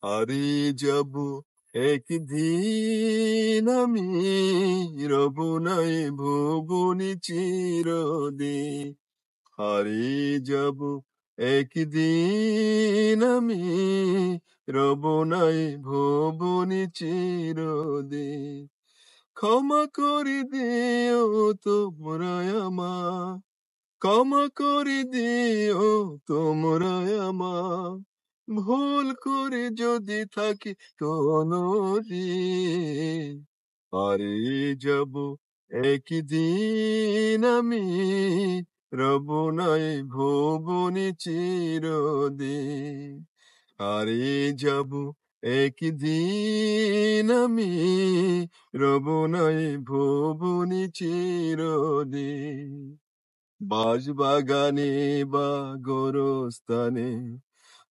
হারিয়ে যাব একদিন আমি, রব নাই ভুবনে চিরদিন। হারিয়ে যাব একদিন আমি, রব নাই ভুবনে চিরদিন। ক্ষমা করে দিও তোমরা আমায়, ক্ষমা করে দিও তোমরা আমায়, ভুল করে যদি থাকি কোনদিন। হারিয়ে যাব একদিন আমি, রব নাই ভুবনে চিরদিন। হারিয়ে যাব একদিন আমি, রব নাই ভুবনে চিরদিন। বাঁশবাগানে বা গোরস্থানে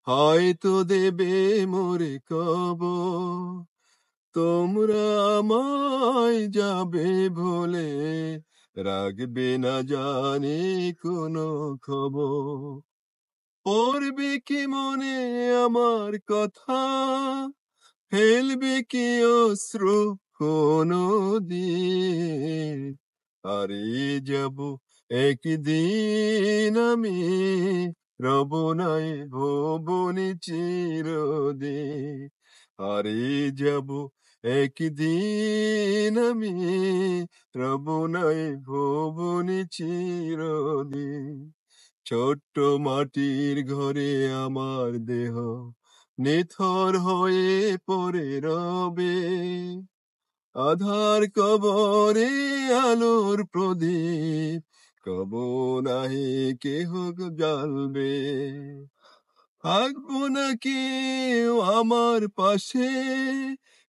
হয়তো দেবে মোরে কবর। তোমরা আমায় যাবে ভুলে, রাখবে না জানি কোনো খবর। পড়বে কি মনে আমার কথা, ফেলবে কি অশ্রু কোনদিন। হারিয়ে যাব একদিন আমি, রব নাই ভুবনে চিরদিন। হারিয়ে যাব একদিন আমি, রব নাই ভুবনে চিরদিন। ছোট্ট মাটির ঘরে আমার দেহ নিথর হয়ে পড়ে রবে, আধার কবরে আলোর প্রদীপ কব নাহি কেহ জ্বালবে। থাকবো না কেউ আমার পাশে,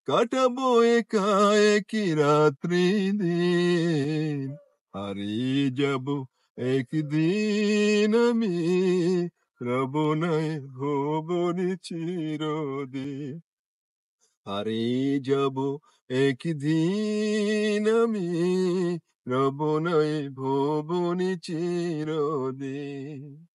কাটাবো একা একই রাত্রি দিন। হারিয়ে যাব একদিন আমি, রব নাই ভুবনে চিরদিন। হারিয়ে যাব একদিন আমি, রব নাই ভুবনে চিরদিন।